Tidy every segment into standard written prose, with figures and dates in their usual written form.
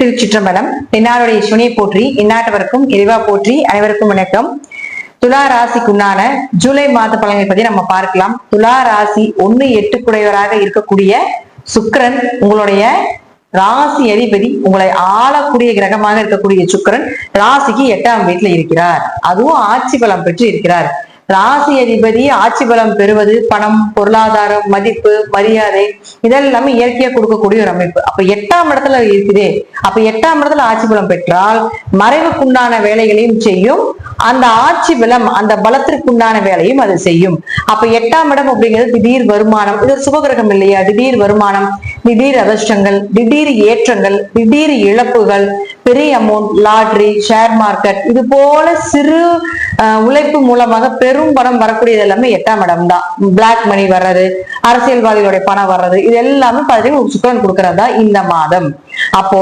திருச்சிற்றம்பலம். என்னாருடைய ஈஸ்வனியை போற்றி, இந்நாட்டவருக்கும் இறைவா போற்றி. அனைவருக்கும் வணக்கம். துலா ராசிக்குண்டான ஜூலை மாத பலனை பத்தி நம்ம பார்க்கலாம். துலா ராசி 1-8 குடையவராக இருக்கக்கூடிய சுக்கிரன், உங்களுடைய ராசி அதிபதி, உங்களை ஆளக்கூடிய கிரகமாக இருக்கக்கூடிய சுக்கிரன் ராசிக்கு 8ஆம் வீட்டுல இருக்கிறார். அதுவும் ஆட்சி பலம் பெற்று இருக்கிறார். ராசி அதிபதி ஆட்சி பலம் பெறுவது பணம், பொருளாதாரம், மதிப்பு, மரியாதை இதெல்லாமே இயற்கையா கொடுக்கக்கூடிய ஒரு அமைப்பு. அப்ப 8ஆம் இடத்துல இருக்குது. அப்ப 8ஆம் இடத்துல ஆட்சி பலம் பெற்றால் மறைவுக்குண்டான வேலைகளையும் செய்யும். அந்த ஆட்சி பலம், அந்த பலத்திற்குண்டான வேலையும் அது செய்யும். அப்ப 8ஆம் இடம் அப்படிங்கிறது திடீர் வருமானம். இது ஒரு சுபகிரகம் இல்லையா? திடீர் வருமானம், திடீர் அதிர்ஷ்டங்கள், திடீர் ஏற்றங்கள், திடீர் இழப்புகள், பெரிய அமௌண்ட், லாட்ரி, ஷேர் மார்க்கெட், இது போல சிறு உழைப்பு மூலமாக பெரும் பணம் வரக்கூடியது எல்லாமே 8ஆம் இடம் தான். பிளாக் மணி வர்றது, அரசியல்வாதிகளுடைய பணம் வர்றது, இது எல்லாமே பார்த்தீங்கன்னா சுக்கிரன் கொடுக்கறதா இந்த மாதம். அப்போ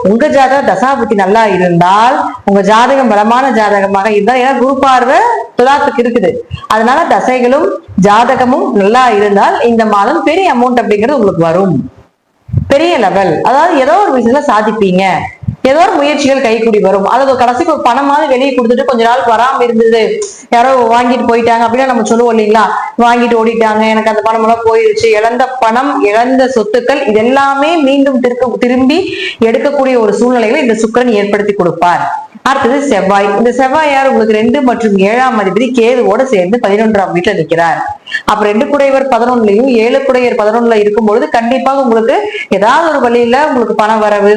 உங்க ஜாதக தசாபுத்தி நல்லா இருந்தால், உங்க ஜாதகம் பலமான ஜாதகமாக இருந்தால், ஏன்னா குரு பார்வை துலாத்துக்கு இருக்குது, அதனால தசைகளும் ஜாதகமும் நல்லா இருந்தால் இந்த மாதம் பெரிய அமௌண்ட் அப்படிங்கிறது உங்களுக்கு வரும். பெரிய லெவல், அதாவது ஏதோ ஒரு விஷயத்துல சாதிப்பீங்க, ஏதோ ஒரு முயற்சிகள் கைக்கூடி வரும். அதாவது கடைசிக்கு ஒரு பணமாவது வெளியே கொடுத்துட்டு கொஞ்ச நாள் வராம இருந்தது, யாரோ வாங்கிட்டு போயிட்டாங்க அப்படின்னா நம்ம சொல்லுவோம் இல்லைங்களா, வாங்கிட்டு ஓடிட்டாங்க, எனக்கு அந்த பணம் எல்லாம் போயிடுச்சு. இழந்த பணம், இழந்த சொத்துக்கள் இதெல்லாமே மீண்டும் திரும்பி எடுக்கக்கூடிய ஒரு சூழ்நிலைகளை இந்த சுக்கிரன் ஏற்படுத்தி கொடுப்பார். அடுத்தது செவ்வாய். இந்த செவ்வாய் யார்? உங்களுக்கு 2 மற்றும் 7ஆம் அதிபதி கேதுவோட சேர்ந்து 11ஆம் வீட்டுல நிற்கிறார். அப்ப 2 குடையவர் 11லயும் 7 குடையர் 11ல இருக்கும்பொழுது கண்டிப்பாக உங்களுக்கு ஏதாவது ஒரு வழியில உங்களுக்கு பண வரவு,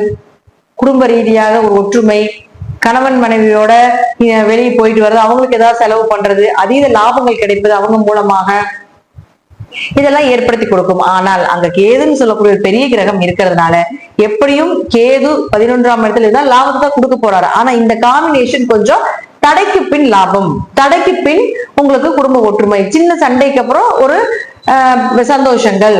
குடும்ப ரீதியாக ஒரு ஒற்றுமை, கணவன் மனைவியோட வெளியே போயிட்டு வர்றது, அவங்களுக்கு ஏதாவது செலவு பண்றது, அதீத லாபங்கள் கிடைப்பது அவங்க மூலமாக, இதெல்லாம் ஏற்படுத்தி கொடுக்கும். ஆனால் அங்க கேதுன்னு சொல்லக்கூடிய ஒரு பெரிய கிரகம் இருக்கிறதுனால எப்படியும் கேது 11ஆம் இடத்துல இருந்தால் லாபத்தை தான் கொடுக்க போறாரு. ஆனா இந்த காம்பினேஷன் கொஞ்சம் தடைக்கு பின் லாபம், தடைக்கு பின் உங்களுக்கு குடும்ப ஒற்றுமை, சின்ன சண்டைக்கு அப்புறம் ஒரு சந்தோஷங்கள்.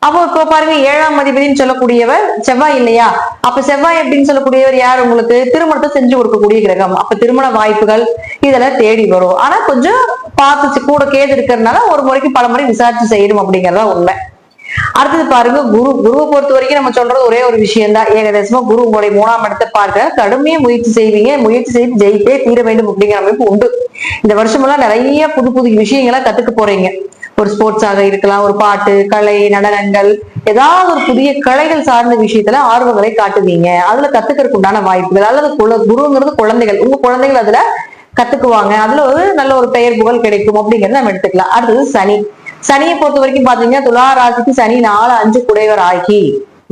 அப்போ இப்போ பாருங்க, 7ஆம் அதிபதினு சொல்லக்கூடியவர் செவ்வாய் இல்லையா? அப்ப செவ்வாய் அப்படின்னு சொல்லக்கூடியவர் யார்? உங்களுக்கு திருமணத்தை செஞ்சு கொடுக்கக்கூடிய கிரகம். அப்ப திருமண வாய்ப்புகள் இதெல்லாம் தேடி வரும். ஆனா கொஞ்சம் பார்த்து கூட கேது இருக்கிறதுனால ஒரு முறைக்கு பல முறை விசாரிச்சு செய்யணும் அப்படிங்கறதா உண்மை. அடுத்தது பாருங்க, குருவை பொறுத்த வரைக்கும் நம்ம சொல்றது ஒரே ஒரு விஷயம் தான். ஏகதேசமா குரு உங்களுடைய 3ஆம் இடத்தை பார்க்க கடுமையா முயற்சி செய்வீங்க, முயற்சி செய்து ஜெயித்தே தீர வேண்டும் அப்படிங்கிற அமைப்பு உண்டு. இந்த வருஷமெல்லாம் நிறைய புது புது விஷயங்களை கத்துக்க போறீங்க. ஒரு ஸ்போர்ட்ஸாக இருக்கலாம், ஒரு பாட்டு, கலை, நடனங்கள், ஏதாவது ஒரு புதிய கலைகள் சார்ந்த விஷயத்துல ஆர்வங்களை காட்டுவீங்க. அதுல கத்துக்கிறதுக்கு உண்டான வாய்ப்புகள், அல்லது குருங்கிறது குழந்தைகள், உங்க குழந்தைகள் அதுல கத்துக்குவாங்க, அதுல ஒரு நல்ல ஒரு பெயர் புகழ் கிடைக்கும் அப்படிங்கறத நம்ம எடுத்துக்கலாம். அடுத்தது சனி. சனியை பொறுத்த வரைக்கும் பாத்தீங்கன்னா துலா ராசிக்கு சனி 4-5 குடையவர் ஆகி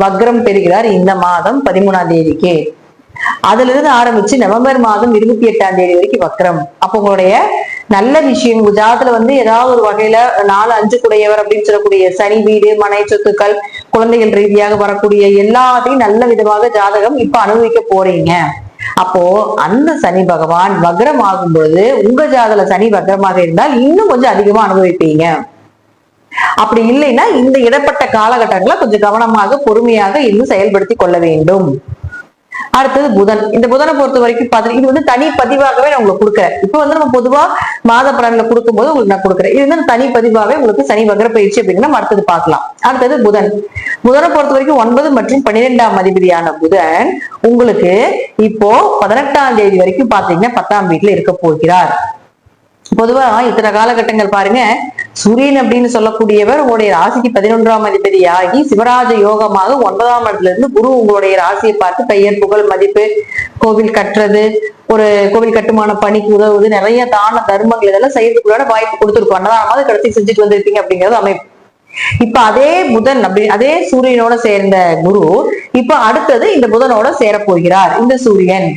வக்ரம் பெறுகிறார் இந்த மாதம் 13ஆம் தேதிக்கு. அதுல இருந்து ஆரம்பிச்சு நவம்பர் மாதம் 28ஆம் தேதி வரைக்கும் வக்ரம். அப்ப உங்களுடைய நல்ல விஷயம், உங்க ஜாதத்துல ஏதாவது ஒரு வகையில 4-5 குடையவர் அப்படின்னு சொல்லக்கூடிய சனி வீடு, மனை, சொத்துக்கள், குழந்தைகள் ரீதியாக வரக்கூடிய எல்லாத்தையும் நல்ல விதமாக ஜாதகம் இப்ப அனுபவிக்க போறீங்க. அப்போ அந்த சனி பகவான் வக்ரம் ஆகும் பொழுது உங்க ஜாதல சனி வக்ரமாக இருந்தால் இன்னும் கொஞ்சம் அதிகமா அனுபவிப்பீங்க. அப்படி இல்லைன்னா இந்த இடப்பட்ட காலகட்டங்களை கொஞ்சம் கவனமாக பொறுமையாக இன்னும் செயல்படுத்தி கொள்ள வேண்டும். அடுத்தது புதன். இந்த புதனை பொறுத்த வரைக்கும் இது தனி பதிவாகவே நான் உங்களுக்கு கொடுக்குறேன். இப்ப நம்ம பொதுவா மாத பலன்ல கொடுக்கும் போது உங்களுக்கு நான் கொடுக்குறேன். இது தனி பதிவாகவே உங்களுக்கு சனி வக்ர பயிற்சி அப்படின்னா அடுத்தது பார்க்கலாம். அடுத்தது புதன். புதனை பொறுத்த வரைக்கும் 9 மற்றும் 12ஆம் அதிபதியான புதன் உங்களுக்கு இப்போ 18ஆம் தேதி வரைக்கும் பாத்தீங்கன்னா 10ஆம் வீட்டுல இருக்க போகிறார். பொதுவா இத்தனை காலகட்டங்கள் பாருங்க, சூரியன் அப்படின்னு சொல்லக்கூடியவர் உங்களுடைய ராசிக்கு 11ஆம் அதிபதி ஆகி சிவராஜ யோகமாக 9ஆம் இடத்துல இருந்து குரு உங்களுடைய ராசியை பார்த்து பெயர், புகழ், மதிப்பு, கோவில் கட்டுறது, ஒரு கோவில் கட்டுமான பணிக்கு உதவுவது, நிறைய தான தர்மங்கள் இதெல்லாம் செய்யறதுக்குள்ள வாய்ப்பு கொடுத்துருக்கோம். அன்னதானமாவது கடைசி செஞ்சுட்டு வந்திருப்பீங்க அப்படிங்கிறது அமைப்பு. இப்ப அதே புதன் அதே சூரியனோட சேர்ந்த குரு இப்ப அடுத்தது இந்த புதனோட சேர போகிறார் இந்த சூரியன்.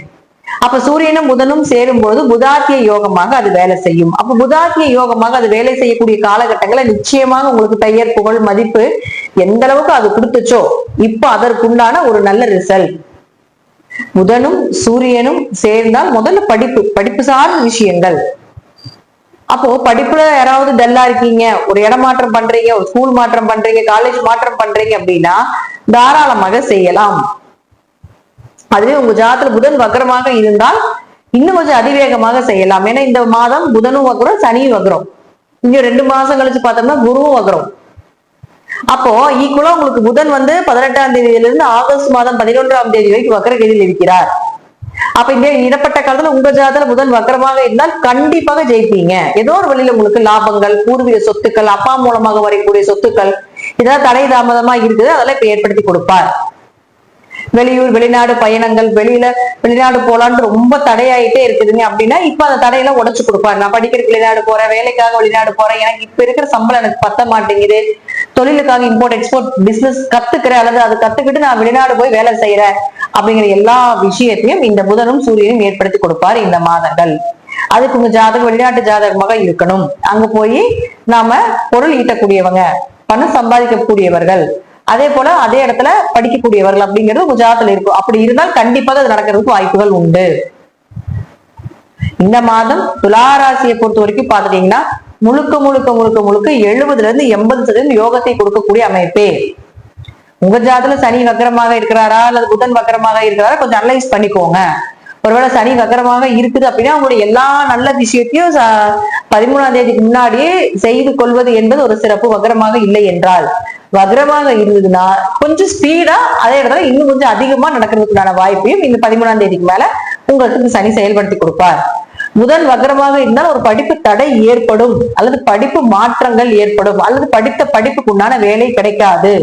அப்ப சூரியனும் புதனும் சேரும் பொழுது புதாத்திய யோகமாக அது வேலை செய்யும். அப்ப புதாத்திய யோகமாக அது வேலை செய்யக்கூடிய காலகட்டங்களை நிச்சயமாக உங்களுக்கு பெயர், புகழ், மதிப்பு எந்த அளவுக்கு அது கொடுத்துச்சோ இப்ப அதற்குண்டான ஒரு நல்ல ரிசல்ட். புதனும் சூரியனும் சேர்ந்தால் முதல்ல படிப்பு சார்ந்த விஷயங்கள். அப்போ படிப்புல யாராவது டல்லா இருக்கீங்க, ஒரு இடமாற்றம் பண்றீங்க, ஒரு ஸ்கூல் மாற்றம் பண்றீங்க, காலேஜ் மாற்றம் பண்றீங்க அப்படின்னா தாராளமாக செய்யலாம். அதுவே உங்க ஜாதகத்துல புதன் வக்ரமாக இருந்தால் இன்னும் கொஞ்சம் அதிவேகமாக செய்யலாம். ஏன்னா இந்த மாதம் புதனும் வக்ரம், சனியும் வக்ரம். இங்க 2 மாசம் கழிச்சு பார்த்தோம்னா குருவும் வக்ரம். அப்போ ஈக்குவலா உங்களுக்கு புதன் வந்து 18ஆம் தேதியிலிருந்து ஆகஸ்ட் மாதம் 11ஆம் தேதி வரைக்கும் வக்கரகதியில் இருக்கிறார். அப்ப இந்த இடப்பட்ட காலத்துல உங்க ஜாதகத்துல புதன் வக்கரமாக இருந்தால் கண்டிப்பாக ஜெயிப்பீங்க. ஏதோ ஒரு வழியில உங்களுக்கு லாபங்கள், பூர்வீக சொத்துக்கள், அப்பா மூலமாக வரக்கூடிய சொத்துக்கள், ஏதாவது தடை தாமதமா இருக்குது, அதெல்லாம் இப்ப ஏற்படுத்தி கொடுப்பார். வெளியூர் வெளிநாடு பயணங்கள், வெளிநாடு போலான்னு ரொம்ப தடையாயிட்டே இருக்குதுங்க அப்படின்னா இப்ப அந்த தடையெல்லாம் உடைச்சு கொடுப்பாரு. நான் படிக்கிறதுக்கு வெளிநாடு போறேன், வேலைக்காக வெளிநாடு போறேன், எனக்கு இப்ப இருக்கிற சம்பளம் எனக்கு பத்த மாட்டேங்குது, தொழிலுக்காக இம்போர்ட் எக்ஸ்போர்ட் பிசினஸ் கத்துக்கிறேன், அல்லது அதை கத்துக்கிட்டு நான் வெளிநாடு போய் வேலை செய்யறேன் அப்படிங்கிற எல்லா விஷயத்தையும் இந்த புதனும் சூரியனும் ஏற்படுத்தி கொடுப்பாரு இந்த மாதங்கள். அதுக்கு உங்க ஜாதகம் வெளிநாட்டு ஜாதகமாக இருக்கணும். அங்க போய் நாம பொருள் ஈட்டக்கூடியவங்க, பணம் சம்பாதிக்கக்கூடியவர்கள், அதே போல அதே இடத்துல படிக்கக்கூடியவர்கள் அப்படிங்கிறது உங்க ஜாதகத்துல இருக்கும். அப்படி இருந்தால் கண்டிப்பாக அது நடக்கிறதுக்கு வாய்ப்புகள் உண்டு. இந்த மாதம் துளாராசியை பொறுத்த வரைக்கும் பாத்துட்டீங்கன்னா முழுக்க முழுக்க முழுக்க முழுக்க 70% இருந்து 80% யோகத்தை கொடுக்கக்கூடிய அமைப்பே. உங்க ஜாதகத்துல சனி வக்கரமாக இருக்கிறாரா அல்லது புதன் வக்கரமாக இருக்கிறாரா கொஞ்சம் அனலைஸ் பண்ணிக்கோங்க. ஒருவேளை சனி வக்கரமாக இருக்குது அப்படின்னா உங்களுடைய எல்லா நல்ல விஷயத்தையும் 13ஆம் தேதிக்கு முன்னாடியே செய்து கொள்வது என்பது ஒரு சிறப்பு. வக்கரமாக இல்லை என்றால், வக்ரமாக இருந்ததுன்னா கொஞ்சம் ஸ்பீடா அதே இடத்துல இன்னும் கொஞ்சம் அதிகமா நடக்கிறதுக்கான வாய்ப்பையும் இந்த 13ஆம் தேதிக்கு மேல உங்களுக்கு சனி செயல்படுத்தி கொடுப்பார். புதன் வக்ரமாக இருந்தால் ஒரு படிப்பு தடை ஏற்படும், அல்லது படிப்பு மாற்றங்கள் ஏற்படும், அல்லது படித்த படிப்புக்கு உண்டான வேலை கிடைக்காது.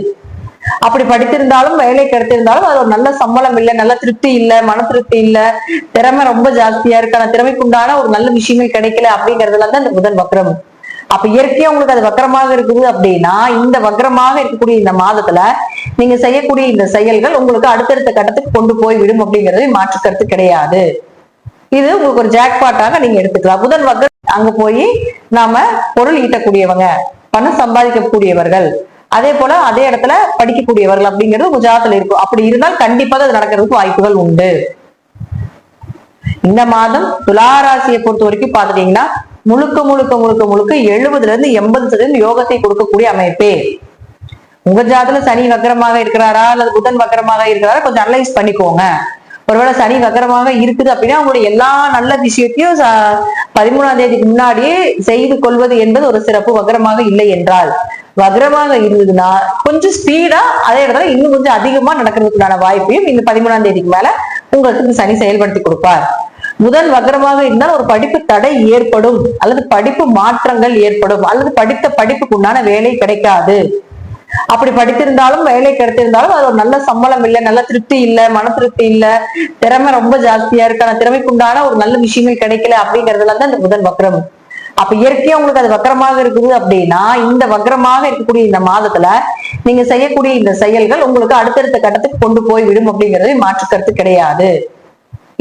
அப்படி படித்திருந்தாலும் வேலை கிடைத்திருந்தாலும் அது ஒரு நல்ல சம்பளம் இல்லை, நல்ல திருப்தி இல்லை, மன திருப்தி இல்லை, திறமை ரொம்ப ஜாஸ்தியா இருக்கு, அந்த திறமைக்கு உண்டான ஒரு நல்ல விஷயங்கள் கிடைக்கல அப்படிங்கறதுல தான் இந்த புதன் வக்ரம். அப்ப இயற்கையா உங்களுக்கு அது வக்கரமாக இருக்குது அப்படின்னா இந்த வக்கரமாக இருக்கக்கூடிய இந்த மாதத்துல நீங்க செய்யக்கூடிய இந்த செயல்கள் உங்களுக்கு அடுத்தடுத்த கட்டத்துக்கு கொண்டு போய் விடும் அப்படிங்கறது மாற்று கருத்து கிடையாது. இது உங்களுக்கு ஒரு ஜாக்பாட்டாக நீங்க எடுத்துக்கலாம். புதன் வக்கரம் அங்க போய் நாம பொருள் ஈட்டக்கூடியவங்க, பணம் சம்பாதிக்கக்கூடியவர்கள், அதே போல அதே இடத்துல படிக்கக்கூடியவர்கள் அப்படிங்கிறது உங்க ஜாதகத்துல இருக்கும். அப்படி இருந்தால் கண்டிப்பாக அது நடக்கிறதுக்கு வாய்ப்புகள் உண்டு. இந்த மாதம் துளாராசியை பொறுத்த வரைக்கும் பாத்துட்டீங்கன்னா முழுக்க முழுக்க முழுக்க முழுக்க 70% இருந்து 80% யோகத்தை கொடுக்கக்கூடிய அமைப்பே. உங்க ஜாதகத்துல சனி வக்கரமாக இருக்கிறாரா அல்லது புதன் வக்கரமாக இருக்கிறாரா கொஞ்சம் அனலைஸ் பண்ணிக்கோங்க. ஒருவேளை சனி வக்கரமாக இருக்குது அப்படின்னா உங்களுடைய எல்லா நல்ல விஷயத்தையும் 13ஆம் தேதிக்கு முன்னாடியே செய்து கொள்வது என்பது ஒரு சிறப்பு. வக்கரமாக இல்லை என்றால், வக்ரமாக இருந்ததுன்னா கொஞ்சம் ஸ்பீடா அதே இடத்துல இன்னும் கொஞ்சம் அதிகமா நடக்கிறதுக்கான வாய்ப்பையும் இந்த 13ஆம் தேதிக்கு மேல உங்களுக்கு சனி செயல்படுத்தி கொடுப்பார். புதன் வக்ரமாக இருந்தால் ஒரு படிப்பு தடை ஏற்படும், அல்லது படிப்பு மாற்றங்கள் ஏற்படும், அல்லது படித்த படிப்புக்கு உண்டான வேலை கிடைக்காது. அப்படி படித்திருந்தாலும் வேலை கிடைத்திருந்தாலும் அது ஒரு நல்ல சம்பளம் இல்லை, நல்ல திருப்தி இல்லை, மன திருப்தி இல்லை, திறமை ரொம்ப ஜாஸ்தியா இருக்கு, அந்த திறமைக்கு உண்டான ஒரு நல்ல விஷயங்கள் கிடைக்கல அப்படிங்கறதுல தான் இந்த புதன் வக்ரம். அப்ப இயற்கையா உங்களுக்கு அது வக்கரமாக இருக்குது அப்படின்னா இந்த வக்கரமாக இருக்கக்கூடிய இந்த மாதத்துல நீங்க செய்யக்கூடிய இந்த செயல்கள் உங்களுக்கு அடுத்தடுத்த கட்டத்துக்கு கொண்டு போய் விடும் அப்படிங்கறது மாற்று கருத்து கிடையாது.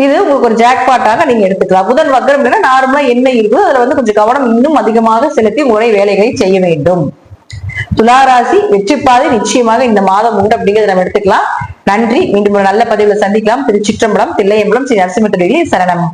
இது உங்களுக்கு ஒரு ஜாக்பாட்டாக நீங்க எடுத்துக்கலாம். புதன் வக்கரம் நார்மலா என்ன இருக்குது அதுல வந்து கொஞ்சம் கவனம் இன்னும் அதிகமாக செலுத்தி உங்களுடைய வேலைகளை செய்ய வேண்டும். துளாராசி வெற்றி பாதை நிச்சயமாக இந்த மாதம் உண்டு அப்படிங்கிறத நம்ம எடுத்துக்கலாம். நன்றி. மீண்டும் ஒரு நல்ல பதிவுல சந்திக்கலாம். திருச்சிற்றம்பலம், தில்லையம்பலம், ஸ்ரீ நரசிம்ம சரணம்.